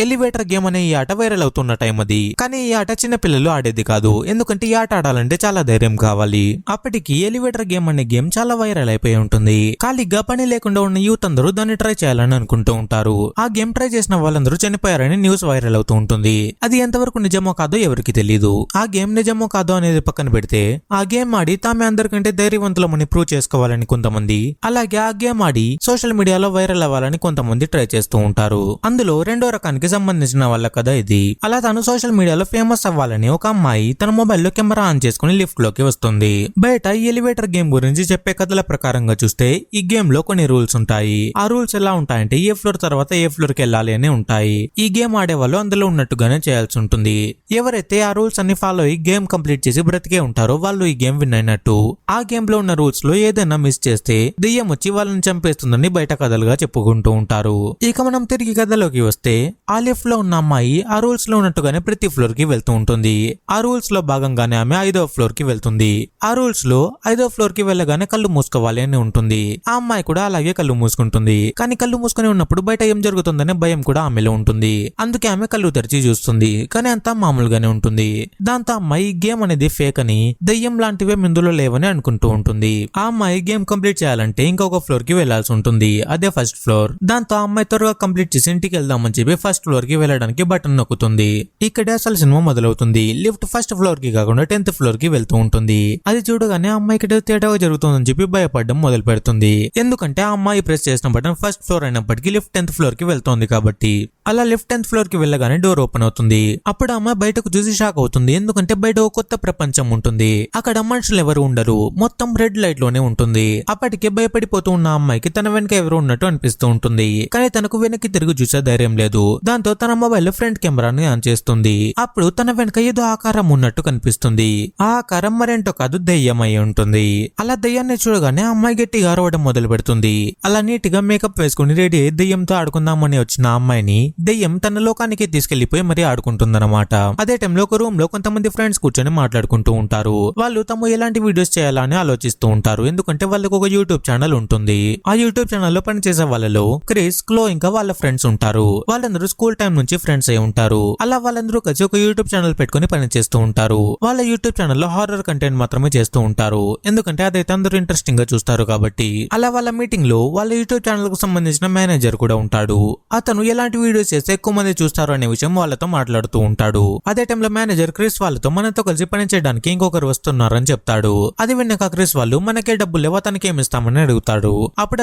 Elevator game అనే ఈ ఆట వైరల్ అవుతున్న టైం అది. కానీ ఈ ఆట చిన్న పిల్లలు ఆడేది కాదు, ఎందుకంటే ఈ ఆట ఆడాలంటే చాలా ధైర్యం కావాలి. అప్పటికి ఎలివేటర్ గేమ్ అనే గేమ్ చాలా వైరల్ అయిపోయి ఉంటుంది. ఖాళీగా పని లేకుండా ఉన్న యూత్ అందరూ దాన్ని ట్రై చేయాలని అనుకుంటూ ఉంటారు. ఆ గేమ్ ట్రై చేసిన వాళ్ళందరూ చనిపోయారని న్యూస్ వైరల్ అవుతూ ఉంటుంది. అది ఎంతవరకు నిజమో కాదో ఎవరికి తెలియదు. ఆ గేమ్ నిజమో కాదో అనేది పక్కన పెడితే, ఆ గేమ్ ఆడి తామే అందరికంటే ధైర్యవంతులమని ప్రూవ్ చేసుకోవాలని కొంతమంది, అలాగే ఆ గేమ్ ఆడి సోషల్ మీడియాలో వైరల్ అవ్వాలని కొంతమంది ట్రై చేస్తూ ఉంటారు. అందులో రెండో రకానికి సంబంధించిన వాళ్ళ కథ ఇది. అలా తను సోషల్ మీడియాలో ఫేమస్ అవ్వాలని ఒక అమ్మాయి తన మొబైల్లో కెమెరా ఆన్ చేసుకుని లిఫ్ట్ లోకి వస్తుంది. బయట ఈ ఎలివేటర్ గేమ్ గురించి చెప్పే కథల ప్రకారంగా చూస్తే ఈ గేమ్ లో కొన్ని రూల్స్ ఉంటాయి. ఆ రూల్స్ ఎలా ఉంటాయంటే ఏ ఫ్లోర్ తర్వాత ఏ ఫ్లోర్ కి వెళ్ళాలి అని ఉంటాయి. ఈ గేమ్ ఆడే వాళ్ళు అందులో ఉన్నట్టుగానే చేయాల్సి ఉంటుంది. ఎవరైతే ఆ రూల్స్ అన్ని ఫాలో అయ్యి గేమ్ కంప్లీట్ చేసి బ్రతికే ఉంటారో వాళ్ళు ఈ గేమ్ విన్ అయినట్టు. ఆ గేమ్ లో ఉన్న రూల్స్ లో ఏదైనా మిస్ చేస్తే దెయ్యం వచ్చి వాళ్ళని చంపేస్తుందని బయట కథలుగా చెప్పుకుంటూ ఉంటారు. ఇక మనం తిరిగి కథలోకి వస్తే, ఆ లిఫ్ట్ లో ఉన్న అమ్మాయి ఆ రూల్స్ లో ఉన్నట్టుగానే ప్రతి ఫ్లోర్ కి వెళ్తూ ఉంటుంది. ఆ రూల్స్ లో భాగంగానే ఆమె 5వ ఫ్లోర్ కి వెళ్తుంది. ఆ రూల్స్ లో 5వ ఫ్లోర్ కి వెళ్ళగానే కళ్ళు మూసుకోవాలి అని ఉంటుంది. ఆ అమ్మాయి కూడా అలాగే కళ్ళు మూసుకుంటుంది. కానీ కళ్ళు మూసుకుని ఉన్నప్పుడు బయట ఏం జరుగుతుందనే భయం కూడా ఆమెలో ఉంటుంది. అందుకే ఆమె కళ్ళు తెరిచి చూస్తుంది. కానీ అంతా మామూలుగానే ఉంటుంది. దాంతో అమ్మాయి గేమ్ అనేది ఫేక్ అని, దయ్యం లాంటివే ఇందులో లేవని అనుకుంటూ ఉంటుంది. ఆ అమ్మాయి గేమ్ కంప్లీట్ చేయాలంటే ఇంకొక ఫ్లోర్ కి వెళ్లాల్సి ఉంటుంది. అదే ఫస్ట్ ఫ్లోర్. దాంతో ఆ అమ్మాయి త్వరగా కంప్లీట్ చేసి ఇంటికి వెళ్దామని చెప్పి ఫస్ట్ ఫ్లోర్ కి వెళ్ళడానికి బటన్ నొక్కుతుంది. ఇక్కడే అసలు సినిమా మొదలవుతుంది. లిఫ్ట్ ఫస్ట్ ఫ్లోర్ కి కాకుండా 10th ఫ్లోర్ కి వెళ్తూ ఉంటుంది. అది చూడగానే అమ్మాయికి తేడాగా జరుగుతుందని చెప్పి భయపడడం మొదలు పెడుతుంది. ఎందుకంటే ఆ అమ్మాయి ప్రెస్ చేసిన బటన్ ఫస్ట్ ఫ్లోర్ అయినప్పటికీ లిఫ్ట్ 10th ఫ్లోర్ కి వెళ్తోంది కాబట్టి. అలా లిఫ్ట్ 10th ఫ్లోర్ కి వెళ్ళగానే డోర్ ఓపెన్ అవుతుంది. అప్పుడు అమ్మాయి బయటకు చూసి షాక్ అవుతుంది. ఎందుకంటే బయట ఒక కొత్త ప్రపంచం ఉంటుంది. అక్కడ మనుషులు ఎవరు ఉండరు, మొత్తం రెడ్ లైట్ లోనే ఉంటుంది. అప్పటికే భయపడిపోతూ ఉన్న అమ్మాయికి తన వెనక ఎవరు ఉన్నట్టు అనిపిస్తూ ఉంటుంది. కానీ తనకు వెనక్కి తిరిగి చూసే ధైర్యం లేదు. దాంతో తన మొబైల్ ఫ్రంట్ కెమెరాని ఆన్ చేస్తుంది. అప్పుడు తన వెనక ఏదో ఆకారం ఉన్నట్టు కనిపిస్తుంది. ఆ ఆకారం మరేంటో కాదు, దెయ్యం అయి ఉంటుంది. అలా దెయ్యాన్ని చూడగానే అమ్మాయి గట్టిగా అరవడం మొదలు పెడుతుంది. అలా నీట్ గా మేకప్ వేసుకుని రెడీ అయ్యి దెయ్యంతో ఆడుకుందామని వచ్చిన అమ్మాయిని దెయ్యం తన లోకానికి తీసుకెళ్లిపోయి మరీ ఆడుకుంటుందన్నమాట. అదే టైంలో ఒక రూమ్ లో కొంతమంది ఫ్రెండ్స్ కూర్చొని మాట్లాడుకుంటూ ఉంటారు. వాళ్ళు తాము ఎలాంటి వీడియోస్ చేయాలని ఆలోచిస్తూ ఉంటారు. ఎందుకంటే వాళ్ళకి ఒక యూట్యూబ్ ఛానల్ ఉంటుంది. ఆ యూట్యూబ్ ఛానల్ లో పనిచేసే వాళ్ళలో క్రిస్, క్లో ఇంకా వాళ్ళ ఫ్రెండ్స్ ఉంటారు. వాళ్ళందరూ స్కూల్ టైం నుంచి ఫ్రెండ్స్ అయి ఉంటారు. అలా వాళ్ళందరూ కలిసి ఒక యూట్యూబ్ ఛానల్ పెట్టుకుని పని చేస్తూ ఉంటారు. వాళ్ళ యూట్యూబ్ ఛానల్ లో హారర్ కంటెంట్ మాత్రమే చేస్తూ ఉంటారు. ఎందుకంటే అదైతే అందరూ ఇంట్రెస్టింగ్ గా చూస్తారు కాబట్టి. అలా వాళ్ళ మీటింగ్ లో వాళ్ళ యూట్యూబ్ ఛానల్ కు సంబంధించిన మేనేజర్ కూడా ఉంటాడు. అతను ఎలాంటి వీడియోస్ చేస్తే ఎక్కువ మంది చూస్తారు అనే విషయం వాళ్ళతో మాట్లాడుతూ ఉంటాడు. అదే టైంలో మేనేజర్ క్రిస్ వాళ్ళతో మనతో కలిసి పని చేయడానికి ఇంకొకరు వస్తున్నారని చెప్తాడు. అది విన్నాక క్రిస్ వాళ్ళు మనకే డబ్బులు లేవు, అతనికి ఏమిస్తామని అడుగుతాడు. అప్పుడు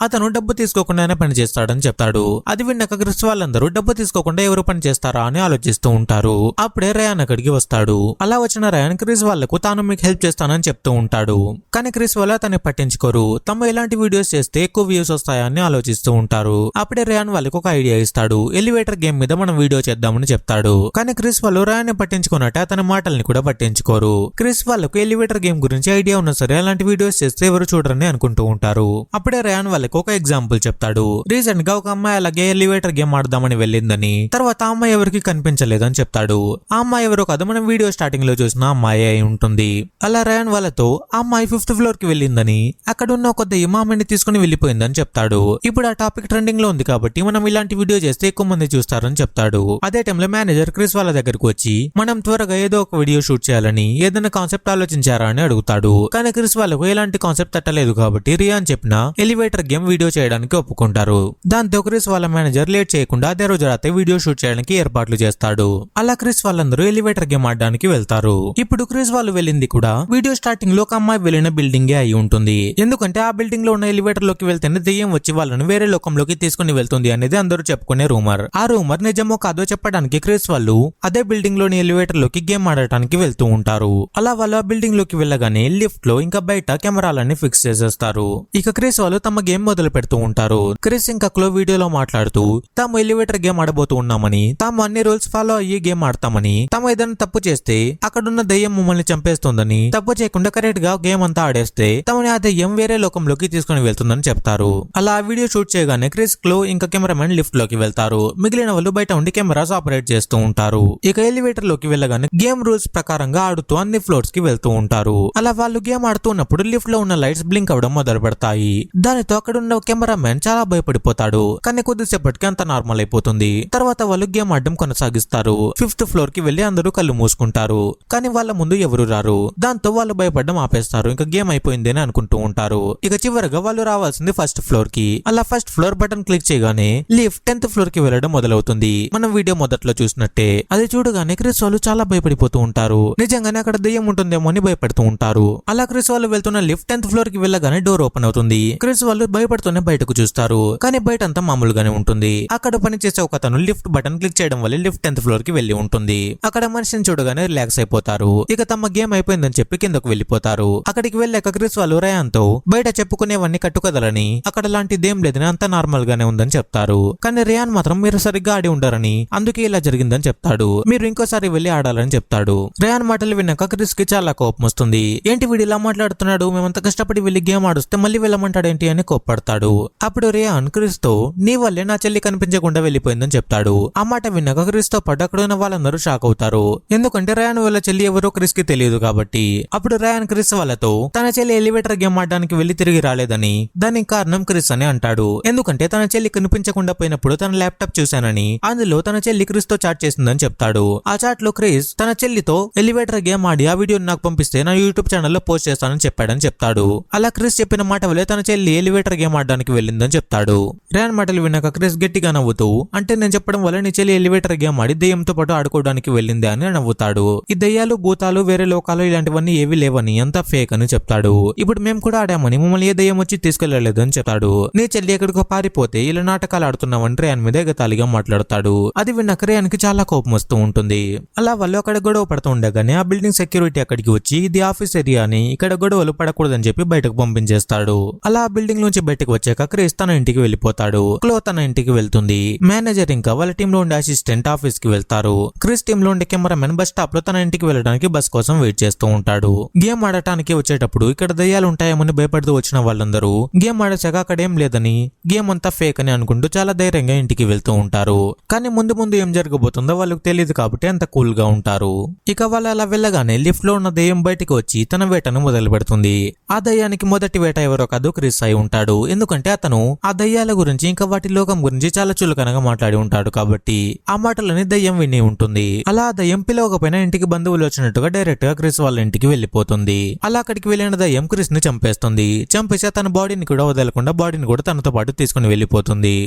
అతను డబ్బు తీసుకోకుండానే పని చేస్తాడని చెప్తాడు. అది విన్నాక క్రిస్ వాళ్ళందరూ డబ్బు తీసుకోకుండా ఎవరు పని చేస్తారా అని ఆలోచిస్తూ ఉంటారు. అప్పుడే రయాన్ అక్కడికి వస్తాడు. అలా వచ్చిన రయాన్ క్రిస్ వాళ్లకు తాను మీకు హెల్ప్ చేస్తానని చెప్తూ ఉంటాడు. కానీ క్రిస్ వాళ్ళు అతన్ని పట్టించుకోరు. తమ ఎలాంటి వీడియోస్ చేస్తే ఎక్కువ వ్యూస్ వస్తాయని ఆలోచిస్తూ ఉంటారు. అప్పుడే రయాన్ వాళ్ళకి ఒక ఐడియా ఇస్తాడు. ఎలివేటర్ గేమ్ మీద మనం వీడియో చేద్దామని చెప్తాడు. కానీ క్రిస్ వాళ్ళు రయాన్ పట్టించుకున్నట్టే అతని మాటల్ని కూడా పట్టించుకోరు. క్రిస్ వాళ్ళకు ఎలివేటర్ గేమ్ గురించి ఐడియా ఉన్నా సరే అలాంటి వీడియోస్ చేస్తే ఎవరు చూడరని అనుకుంటూ ఉంటారు. అప్పుడే రయాన్ వాళ్ళకి ఒక ఎగ్జాంపుల్ చెప్తాడు. రీసెంట్ గా ఒక అమ్మాయి అలాగే ఎలివేటర్ గేమ్ ఆడదామని వెళ్ళిందని, తర్వాత ఆ అమ్మాయి ఎవరికి కనిపించలేదని చెప్తాడు. ఆ అమ్మాయి ఎవరో కాదు, మనం వీడియో స్టార్టింగ్ లో చూసిన అమ్మాయి అయి ఉంటుంది. అలా రయాన్ వాళ్ళతో ఆ అమ్మాయి 5th ఫ్లోర్ కి వెళ్ళిందని, అక్కడ ఉన్న ఒక దెయ్యం ఆమెని తీసుకుని వెళ్ళిపోయిందని చెప్తాడు. ఇప్పుడు ఆ టాపిక్ ట్రెండింగ్ లో ఉంది కాబట్టి మనం ఇలాంటి వీడియో చేస్తే ఎక్కువ మంది చూస్తారని చెప్తాడు. అదే టైంలో మేనేజర్ క్రిస్ వాళ్ళ దగ్గరకు వచ్చి మనం త్వరగా ఏదో ఒక వీడియో షూట్ చేయాలని ఏదైనా కాన్సెప్ట్ ఆలోచించారా అని అడుగుతాడు. కానీ క్రిస్ వాళ్ళకు ఎలాంటి కాన్సెప్ట్ తట్టలేదు కాబట్టి రియాన్ చెప్పిన ఎలివేటర్ గేమ్ వీడియో చేయడానికి ఒప్పుకుంటారు. దాంతో క్రిస్ వాళ్ళ మేనేజర్ లేట్ చేయకుండా అదే రోజు రాత్రి వీడియో షూట్ చేయడానికి ఏర్పాట్లు చేస్తాడు. అలా క్రిస్ వాళ్ళందరూ ఎలివేటర్ గేమ్ ఆడడానికి వెళ్తారు. ఇప్పుడు క్రిస్ వాళ్ళు వెళ్ళింది కూడా వీడియో స్టార్టింగ్ లో ఒక అమ్మాయి వెళ్ళిన బిల్డింగే అయి ఉంటుంది. ఎందుకంటే ఆ బిల్డింగ్ లో ఉన్న ఎలివేటర్ లోకి వెళ్తేనే దెయ్యం వచ్చి వాళ్ళని వేరే లోకంలోకి తీసుకుని వెళ్తుంది అనేది అందరూ చెప్పుకునే రూమర్. ఆ రూమర్ నిజమో కాదో చెప్పడానికి క్రిస్ వాళ్ళు అదే బిల్డింగ్ లోని ఎలివేటర్ లోకి గేమ్ ఆడటానికి వెళ్తూ ఉంటారు. అలా వాళ్ళు ఆ బిల్డింగ్ లోకి వెళ్ళగానే లిఫ్ట్ లో ఇంకా బయట కెమెరాలన్నీ ఫిక్స్ చేసేస్తారు. ఇక క్రిస్ వాళ్ళు తమ గేమ్ మొదలు పెడుతూ ఉంటారు. క్రిస్ ఇంకా క్లో వీడియోలో మాట్లాడుతూ తాము ఎలివేటర్ గేమ్ ఆడబోతూ ఉన్నామని, తాము అన్ని రూల్స్ ఫాలో అయ్యి గేమ్ ఆడతామని, తాము ఏదైనా తప్పు చేస్తే అక్కడున్న దెయ్యం మమ్మల్ని చంపేస్తుందని, తప్పు చేయకుండా కరెక్ట్ గా గేమ్ అంతా ఆడేస్తే తమని ఆ దెయ్యం వేరే లోకంలోకి తీసుకుని వెళ్తుందని చెప్తారు. అలా ఆ వీడియో షూట్ చేయగానే క్రిస్, క్లో ఇంకా కెమెరామెన్ లిఫ్ట్ లోకి వెళ్తారు. ఉంటారు. మిగిలిన వాళ్ళు బయట ఉండి కెమెరాస్ ఆపరేట్ చేస్తూ ఉంటారు. ఇక ఎలివేటర్ లోకి వెళ్ళగానే గేమ్ రూల్స్ ప్రకారంగా ఆడుతూ అన్ని ఫ్లోర్స్ కి వెళ్తూ ఉంటారు. అలా వాళ్ళు గేమ్ ఆడుతున్నప్పుడు లిఫ్ట్ లో ఉన్న లైట్స్ బ్లింక్ అవడం మొదలు పెడతాయి. దానితో అక్కడ ఉన్న కెమెరా మ్యాన్ చాలా భయపడిపోతాడు. కానీ కొద్దిసేపటికి అంత నార్మల్ అయిపోతుంది. తర్వాత వాళ్ళు గేమ్ ఆడడం కొనసాగిస్తారు. 5th ఫ్లోర్ కి వెళ్లి అందరూ కళ్ళు మూసుకుంటారు. కానీ వాళ్ళ ముందు ఎవరు రారు. దాంతో వాళ్ళు భయపడడం ఆపేస్తారు. ఇంకా గేమ్ అయిపోయింది అని అనుకుంటూ ఉంటారు. ఇక చివరగా వాళ్ళు రావాల్సింది 1st ఫ్లోర్ కి. అలా 1st ఫ్లోర్ బటన్ క్లిక్ చేయగానే లిఫ్ట్ 10th ఫ్లోర్ కి వెళ్ళడం మొదలవుతుంది. మనం వీడియో మొదట్లో చూసినట్టే. అది చూడగానే క్రిస్ వాళ్ళు చాలా భయపడిపోతూ ఉంటారు. నిజంగానే అక్కడ దెయ్యం ఉంటుందేమో అని భయపడుతూ ఉంటారు. అలా క్రిస్ వాళ్ళు వెళ్తున్న లిఫ్ట్ 10th ఫ్లోర్ కి వెళ్ళగానే డోర్ ఓపెన్ అవుతుంది. క్రిస్ వాళ్ళు భయపడుతూనే బయటకు చూస్తారు. కానీ బయట అంతా మామూలుగానే ఉంటుంది. అక్కడ పనిచేసే ఒక అతను లిఫ్ట్ బటన్ క్లిక్ చేయడం వల్ల లిఫ్ట్ 10th ఫ్లోర్ కి వెళ్లి ఉంటుంది. అక్కడ మనిషిని చూడగానే రిలాక్స్ అయిపోతారు. ఇక తమ గేమ్ అయిపోయిందని చెప్పి కిందకు వెళ్లిపోతారు. అక్కడికి వెళ్ళాక క్రిస్ వాళ్ళు రయాన్ తో బయట చెప్పుకునేవన్నీ కట్టుకదలని, అక్కడ లాంటిదేం లేదని అంతా నార్మల్ గానే ఉందని చెప్తారు. కానీ రియాన్ మాత్రం మీరు సరిగ్గా ఆడి ఉండరని, అందుకే ఇలా జరిగిందని చెప్తాడు. మీరు ఇంకోసారి వెళ్లి ఆడాలని చెప్తాడు. రియాన్ మాటలు విన్నాక క్రిస్ కి చాలా కోపం వస్తుంది. ఏంటి వీడు ఇలా మాట్లాడుతున్నాడు, మేమంతా కష్టపడి వెళ్లి గేమ్ ఆడుస్తే మళ్ళీ వెళ్ళమంటాడేంటి అని కోప్పడతాడు. అప్పుడు రియాన్ క్రిస్ తో నీ వల్లే నా చెల్లి కనిపించకుండా వెళ్లిపోయిందని చెప్తాడు. ఆ మాట విన్నాక క్రిస్ తో పాటు అక్కడ ఉన్న వాళ్ళందరూ షాక్ అవుతారు. ఎందుకంటే రయాన్ వాళ్ళ చెల్లి ఎవరో క్రిస్ కి తెలియదు కాబట్టి. అప్పుడు రయాన్ క్రిస్ వాళ్ళతో తన చెల్లి ఎలివేటర్ గేమ్ ఆడడానికి వెళ్లి తిరిగి రాలేదని, దానికి కారణం క్రిస్ అని అంటాడు. ఎందుకంటే తన చెల్లి కనిపించకుండా పోయినప్పుడు తన ల్యాప్టాప్ చూశానని, అందులో తన చెల్లి క్రిస్ తో చాట్ చేసిందని చెప్తాడు. ఆ చాట్ లో క్రిస్ తన చెల్లితో ఎలివేటర్ గేమ్ ఆడి ఆ వీడియోని నాకు పంపిస్తే నా యూట్యూబ్ ఛానల్లో పోస్ట్ చేస్తానని చెప్పాడని చెప్తాడు. అలా క్రిస్ చెప్పిన మాట వల్లే తన చెల్లి ఎలివేటర్ గేమ్ ఆడడానికి వెళ్ళిందని చెప్తాడు. రయాన్ మాటలు విన్నాక క్రిస్ గట్టిగా నవ్వుతూ, అంటే నేను చెప్పడం వల్ల నీ చెల్లి ఎలివేటర్ గేమ్ ఆడి దెయ్యంతో పాటు ఆడుకోవడానికి వెళ్ళింది అని నవ్వుతాడు. ఈ దెయ్యాలు, భూతాలు, వేరే లోకాలు ఇలాంటివన్నీ ఏవి లేవని, అంతా ఫేక్ అని చెప్తాడు. ఇప్పుడు మేము కూడా ఆడామని, మమ్మల్ని ఏ దెయ్యం వచ్చి తీసుకెళ్లలేదు అని చెప్తాడు. నీ చెల్లి ఎక్కడికో పారిపోతే ఇలా నాటకాలు ఆడుతున్నావని రేయాన్ మీద ఎగతాళిగా మాట్లాడతాడు. అది విన్నాక రేయాన్ కి చాలా కోపం వస్తూ ఉంటుంది. అలా వాళ్ళు అక్కడ గొడవ పడుతూ ఉండగానే ఆ బిల్డింగ్ సెక్యూరిటీ అక్కడికి వచ్చి ఇది ఆఫీస్ ఏరియా అని, ఇక్కడ గొడవలు పడకూడదని చెప్పి బయటకు పంపించేస్తాడు. అలా ఆ బిల్డింగ్ నుంచి బయటకు వచ్చాక క్రిస్ తన ఇంటికి వెళ్ళిపోతాడు. క్లో తన ఇంటికి వెళ్తుంది. మేనేజర్ ఇంకా వాళ్ళ టీమ్ లో ఉండే అసిస్టెంట్ ఆఫీస్ కి వెళ్తారు. క్రిస్ టీమ్ లో ఉండే కెమెరామెన్ బస్ స్టాప్ లో తన ఇంటికి వెళ్ళడానికి బస్ కోసం వెయిట్ చేస్తూ ఉంటాడు. గేమ్ ఆడటానికి వచ్చేటప్పుడు ఇక్కడ దయ్యాలు ఉంటాయేమని భయపడుతూ వచ్చిన వాళ్ళందరూ గేమ్ ఆడేసాక అక్కడ ఏం లేదని, గేమ్ అంతా ఫేక్ అని అనుకుంటూ చాలా ధైర్యంగా ఇంటికి వెళ్తూ ఉంటారు. కానీ ముందు ముందు ఏం జరగబోతుందో వాళ్ళకి తెలియదు కాబట్టి అంత కూల్ గా ఉంటారు. ఇక వాళ్ళు అలా వెళ్ళగానే లిఫ్ట్ లో ఉన్న దయ్యం బయటికి వచ్చి తన వేటను మొదలు పెడుతుంది. ఆ దయ్యానికి మొదటి వేట ఎవరో కాదు క్రిస్ అయి ఉంటాడు. ఎందుకంటే అతను ఆ దయ్యాల గురించి ఇంకా వాటి లోకం గురించి చాలా చులకనగా మాట్లాడి ఉంటాడు కాబట్టి ఆ మాటలని దయ్యం విని ఉంటుంది. అలా ఆ దయ్యం పిలవకపోయినా ఇంటికి బంధువులు వచ్చినట్టుగా డైరెక్ట్ గా క్రిస్ వాళ్ళ ఇంటికి వెళ్లిపోతుంది. అలా అక్కడికి వెళ్ళిన దయ్యం క్రిస్ ని చంపేస్తుంది. చంపేసి తన బాడీని కూడా వదలకుండా బాడీని కూడా తనతో పాటు తీసుకుని వెళ్లిపోతుంది.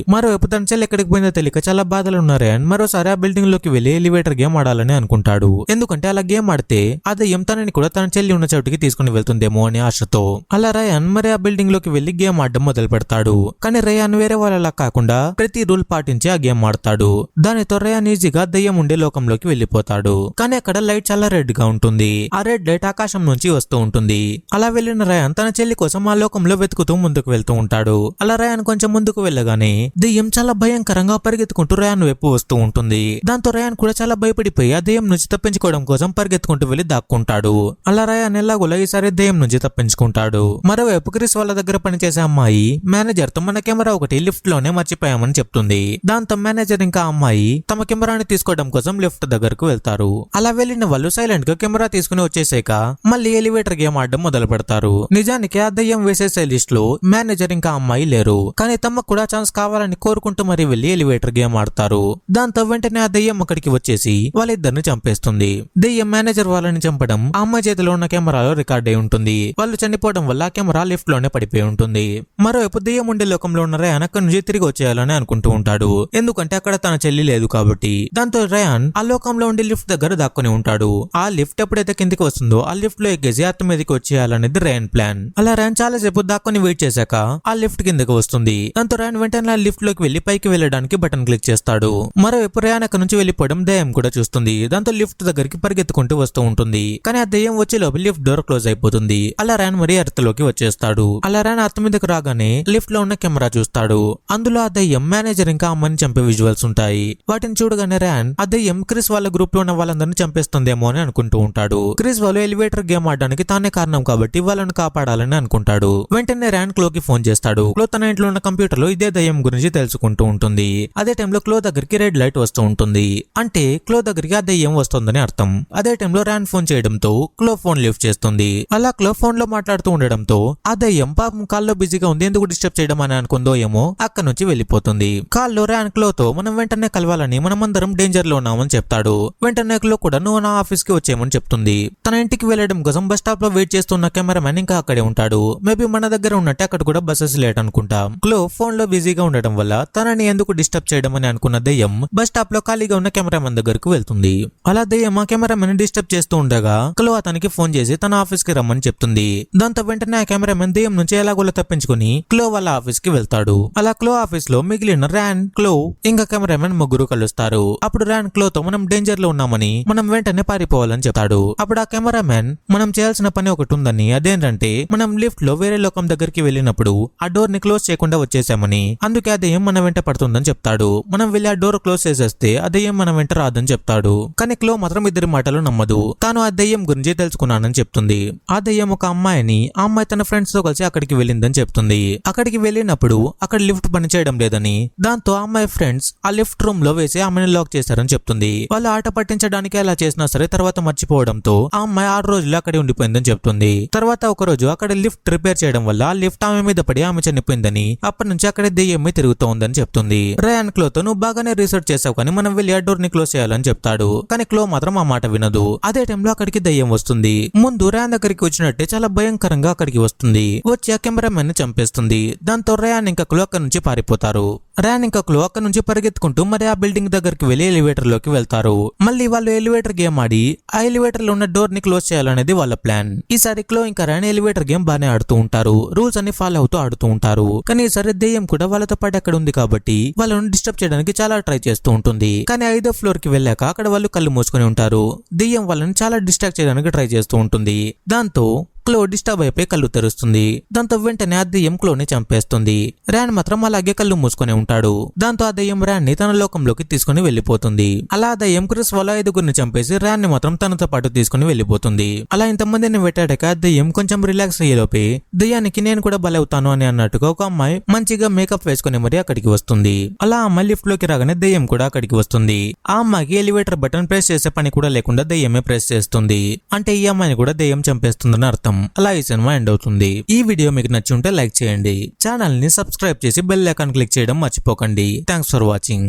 మరోవైపు తన చెల్లి ఎక్కడికి పోయిందో తెలియక చాలా బాధలు ఉన్నారు. అండ్ మరోసారి ఆ బిల్డింగ్ లోకి వెళ్లి ఎలివేటర్ గేమ్ ఆడాలని అనుకుంటాడు. ఎందుకంటే అలా గేమ్ ఆడితే ఆ దయ్యం తనని కూడా తన చెల్లి ఉన్న చోటుకి తీసుకుని వెళ్తుందేమో అని ఆశతో. అలా రయాన్ మరి ఆ బిల్డింగ్ లోకి వెళ్లి గేమ్ ఆడడం మొదలు పెడతాడు. కానీ రయాన్ వేరే వాళ్ళలా కాకుండా ప్రతి రూల్ పాటించి ఆ గేమ్ ఆడతాడు. దానితో రయాన్ ఈజీగా దయ్యం ఉండే లోకంలోకి వెళ్లిపోతాడు. కానీ అక్కడ లైట్ చాలా రెడ్ గా ఉంటుంది. ఆ రెడ్ లైట్ ఆకాశం నుంచి వస్తూ ఉంటుంది. అలా వెళ్లిన రయాన్ తన చెల్లి కోసం ఆ లోకంలో వెతుకుతూ ముందుకు వెళ్తూ ఉంటాడు. అలా రయాన్ కొంచెం ముందుకు వెళ్ళగానే దయ్యం చాలా భయంకరంగా పరిగెత్తుకుంటూ రయాన్ వైపు వస్తూ ఉంటుంది. దాంతో రయాన్ కూడా చాలా భయపడిపోయి ఆ దయ్యం నుంచి తప్పించుకోవడం కోసం పరిగెత్తుకుంటూ వెళ్లి దాక్కుంటాడు. అలా రయాన్ ఎలాగోలా ఈసారి దయ్యం నుంచి తప్పించుకుంటాడు. మరోవైపు క్రిస్ వాళ్ళ దగ్గర పనిచేసే అమ్మాయి మేనేజర్ తో మన కెమెరా ఒకటి లిఫ్ట్ లోనే మర్చిపోయామని చెప్తుంది. దాంతో మేనేజర్ ఇంకా అమ్మాయి తమ కెమెరాని తీసుకోవడం కోసం లిఫ్ట్ దగ్గరకు వెళ్తారు. అలా వెళ్లిన వాళ్ళు సైలెంట్ గా కెమెరా తీసుకుని వచ్చేసాక మళ్ళీ ఎలివేటర్ గేమ్ ఆడడం మొదలు పెడతారు. నిజానికి ఆ దయ్యం వేసే లిస్ట్ లో మేనేజర్ ఇంకా అమ్మాయి లేరు. కానీ తమకు కూడా ఛాన్స్ కావాలని కోరుకుంటూ మరీ వెళ్లి ఎలివేటర్ గేమ్ ఆడతారు. దాంతో వెంటనే ఆ దయ్యం అక్కడికి వచ్చేసి వాళ్ళిద్దరిని చంపేస్తుంది. దయ్యం మేనేజర్ వాళ్ళని చంపడం ఆ అమ్మాయి చేతిలో ఉన్న కెమెరాలో రికార్డ్ అయి ఉంటుంది. వాళ్ళు చనిపోవడం వల్ల ఆ కెమెరా లిఫ్ట్ లోనే పడిపోయి ఉంటుంది. మరోవైపు దయ్యం ఉండే లోకంలో ఉన్న రయాన్ అక్కడి నుంచి తిరిగి వచ్చేయాలని అనుకుంటూ ఉంటాడు. ఎందుకంటే అక్కడ తన చెల్లి లేదు కాబట్టి. దాంతో రయాన్ ఆ లోకంలో ఉండే లిఫ్ట్ దగ్గర దాక్కుని ఉంటాడు. ఆ లిఫ్ట్ ఎప్పుడైతే కిందికి వస్తుందో ఆ లిఫ్ట్ లో ఎక్కేసి అత్త మీదకి వచ్చేయాలనేది రయాన్ ప్లాన్. అలా రయాన్ చాలా సేపు దాక్కుని వెయిట్ చేశాక ఆ లిఫ్ట్ కిందకి వస్తుంది. దాంతో రయాన్ వెంటనే ఆ లిఫ్ట్ లోకి వెళ్లి పైకి వెళ్ళడానికి బటన్ క్లిక్ చేస్తాడు. మరోవైపు రయాన్ అక్కడ నుంచి వెళ్లిపోవడం దయ్యం కూడా చూస్తుంది. దాంతో లిఫ్ట్ దగ్గరికి పరిగెత్తుకుంటూ వస్తూ ఉంటుంది. కానీ ఆ దయ్యం వచ్చే లోపు లిఫ్ట్ డోర్ క్లోజ్ అయిపోతుంది. అలా రయాన్ మరి ఎర్త్ లోకి వచ్చేస్తాడు. అలా రయాన్ అత్త మీదకి రాగానే లిఫ్ట్ లో ఉన్న కెమెరా చూస్తాడు. అందులో ఆ దయ్యం మేనేజర్ ఇంకా అమ్మని చంపే విజువల్స్ ఉంటాయి. వాటిని చూడగానే రయాన్ ఆ దయ్యం క్రిస్ వాళ్ళ గ్రూప్ లో ఉన్న వాళ్ళందరినీ చంపేస్తుందేమో అని అనుకుంటూ ఉంటాడు. క్రిస్ వాళ్ళు ఎలివేటర్ గేమ్ ఆడడానికి తానే కారణం కాబట్టి వాళ్ళని కాపాడాలని అనుకుంటాడు. వెంటనే రయాన్ క్లోకి ఫోన్ చేస్తాడు. క్లో తన ఇంట్లో ఉన్న కంప్యూటర్ లో ఇదే దయ్యం గురించి తెలుసుకుంటూ ఉంటుంది. ఉంటుంది. అదే టైంలో క్లో దగ్గరికి రెడ్ లైట్ వస్తూ ఉంటుంది. అంటే క్లో దగ్గరికి ఆ దెయ్యం వస్తుందని అర్థం. అదే టైంలో ర్యాన్ ఫోన్ చేయడంతో క్లో ఫోన్ లిఫ్ట్ చేస్తుంది. అలా క్లో ఫోన్ లో మాట్లాడుతూ ఉండడంతో ఆ దెయ్యం పాపం కాల్లో బిజీగా ఉంది, ఎందుకు డిస్టర్బ్ చేయడం అని అనుకుందో ఏమో అక్కడ నుంచి వెళ్ళిపోతుంది. కాల్లో ర్యాన్ క్లోతో మనం వెంటనే కలవాలని, మనమందరం డేంజర్ లో ఉన్నామని చెప్తాడు. వెంటనే క్లో కూడా నువ్వు నా ఆఫీస్ కి వచ్చేయమని చెప్తుంది. తన ఇంటికి వెళ్లడం కోసం బస్ స్టాప్ లో వెయిట్ చేస్తున్న కెమెరామెన్ ఇంకా అక్కడే ఉంటాడు. మేబీ మన దగ్గర ఉన్నట్టే అక్కడ కూడా బస్సెస్ లేట్ అనుకుంటా. క్లో ఫోన్ లో బిజీగా ఉండడం వల్ల తనని ఎందుకు డిస్టర్బ్ చేయడం అని అనుకున్న దెయ్యం బస్ స్టాప్ లో ఖాళీగా ఉన్న కెమెరామెన్ దగ్గరకు వెళ్తుంది. అలా దెయ్యం ఆ కెమెరామెన్ డిస్టర్బ్ చేస్తూ ఉండగా క్లో అతనికి ఫోన్ చేసి తన ఆఫీస్ కి రమ్మని చెప్తుంది. దాంతో వెంటనే ఆ కెమెరామెన్ దెయ్యం నుంచి ఎలాగోలా తప్పించుకుని క్లో వాళ్ళ ఆఫీస్ కి వెళ్తాడు. అలా క్లో ఆఫీస్ లో మిగిలిన ర్యాన్, క్లో ఇంకా కెమెరామెన్ ముగ్గురు కలుస్తారు. అప్పుడు ర్యాన్ క్లోతో మనం డేంజర్ లో ఉన్నామని, మనం వెంటనే పారిపోవాలని చెప్తాడు. అప్పుడు ఆ కెమెరామెన్ మనం చేయాల్సిన పని ఒకటి ఉందని, అదేంటంటే మనం లిఫ్ట్ లో వేరే లోకం దగ్గరికి వెళ్ళినప్పుడు ఆ డోర్ ని క్లోజ్ చేయకుండా వచ్చేసామని, అందుకే ఆ దెయ్యం మన వెంట పడుతుందని చెప్తాడు. మనం వెళ్ళి ఆ డోర్ క్లోజ్ చేసేస్తే ఆ దెయ్యం మన వెంట రాదని చెప్తాడు. కానీ క్లో మాత్రం ఇద్దరి మాటలు నమ్మదు. తాను ఆ దెయ్యం గురించి తెలుసుకున్నానని చెప్తుంది. ఆ దెయ్యం ఒక అమ్మాయిని, ఆ అమ్మాయి తన ఫ్రెండ్స్ తో కలిసి అక్కడికి వెళ్ళిందని చెప్తుంది. అక్కడికి వెళ్ళినప్పుడు అక్కడ లిఫ్ట్ పని చేయడం లేదని, దాంతో ఆ అమ్మాయి ఫ్రెండ్స్ ఆ లిఫ్ట్ రూమ్ లో వేసి ఆమెను లాక్ చేశారని చెప్తుంది. వాళ్ళు ఆట పట్టించడానికి ఎలా చేసినా సరే తర్వాత మర్చిపోవడంతో ఆ అమ్మాయి 6 రోజులు అక్కడే ఉండిపోయిందని చెప్తుంది. తర్వాత ఒక రోజు అక్కడ లిఫ్ట్ రిపేర్ చేయడం వల్ల ఆ లిఫ్ట్ ఆమె మీద పడి ఆమె చనిపోయిందని, అప్పటి నుంచి అక్కడే దెయ్యమే తిరుగుతూ ఉందని చెప్తుంది. ర్యాన్ క్లోతో నువ్వు బాగానే రీసెర్చ్ చేసావు కానీ మనం వెళ్ళి ఆ డోర్ ని క్లోజ్ చేయాలని చెప్తాడు. కానీ క్లో మాత్రం ఆ మాట వినదు. అదే టైంలో అక్కడికి దెయ్యం వస్తుంది. ముందు ర్యాన్ దగ్గరికి వచ్చినట్టే చాలా భయంకరంగా అక్కడికి వస్తుంది. వచ్చి ఆ కెమెరామెన్ ని చంపేస్తుంది. దాంతో ర్యాన్ ఇంకా క్లో అక్కడి నుంచి పారిపోతారు. ర్యాన్ ఇంకా క్లో అక్కడి నుంచి పరిగెత్తుకుంటూ మరి ఆ బిల్డింగ్ దగ్గరికి వెళ్లి ఎలివేటర్ లోకి వెళ్తారు. మళ్ళీ వాళ్ళు ఎలివేటర్ గేమ్ ఆడి ఆ ఎలివేటర్ లో ఉన్న డోర్ ని క్లోజ్ చేయాలనేది వాళ్ళ ప్లాన్. ఈసారి క్లో ఇంకా ర్యాన్ ఎలివేటర్ గేమ్ బానే ఆడుతూ ఉంటారు. రూల్స్ అన్ని ఫాలో అవుతూ ఆడుతూ ఉంటారు. కానీ ఈసారి దెయ్యం కూడా వాళ్ళతో పాటు అక్కడ ఉంది కాబట్టి వాళ్ళని డిస్టర్బ్ చేయడానికి చాలా ట్రై చేస్తూ ఉంటుంది. కానీ 5వ ఫ్లోర్ కి వెళ్ళాక అక్కడ వాళ్ళు కళ్ళు మూసుకొని ఉంటారు. దెయ్యం వాళ్ళని చాలా డిస్ట్రాక్ట్ చేయడానికి ట్రై చేస్తూ ఉంటుంది. దాంతో క్లో డిస్టర్బ్ అయిపోయి కళ్ళు తెరుస్తుంది. దాంతో వెంటనే ఆ దెయ్యం క్లోని చంపేస్తుంది. ర్యాన్ మాత్రం అలాగే కళ్ళు మూసుకొని ఉంటాడు. దాంతో ఆ దెయ్యం ర్యాన్ ని తన లోకంలోకి తీసుకుని వెళ్లిపోతుంది. అలా ఆ దెయ్యం క్రిస్ వాళ్ళ 5గురిని చంపేసి ర్యాన్ ని మాత్రం తనతో పాటు తీసుకుని వెళ్లిపోతుంది. అలా ఇంతమందిని వెట్టాడాక ఆ దెయ్యం కొంచెం రిలాక్స్ అయ్యేలోపే దెయ్యానికి నేను కూడా బలవుతాను అని అన్నట్టుగా ఒక అమ్మాయి మంచిగా మేకప్ వేసుకుని మరి అక్కడికి వస్తుంది. అలా ఆ అమ్మాయి లిఫ్ట్ లోకి రాగానే దెయ్యం కూడా అక్కడికి వస్తుంది. ఆ అమ్మాయికి ఎలివేటర్ బటన్ ప్రెస్ చేసే పని కూడా లేకుండా దెయ్యమే ప్రెస్ చేస్తుంది. అంటే ఈ అమ్మాయిని కూడా దెయ్యం చంపేస్తుందని అర్థం. అలా ఈ సినిమా ఎండ్ అవుతుంది. ఈ వీడియో మీకు నచ్చి ఉంటే లైక్ చేయండి. ఛానల్ ని సబ్స్క్రైబ్ చేసి బెల్ ఐకాన్ క్లిక్ చేయడం మర్చిపోకండి. Thanks for watching.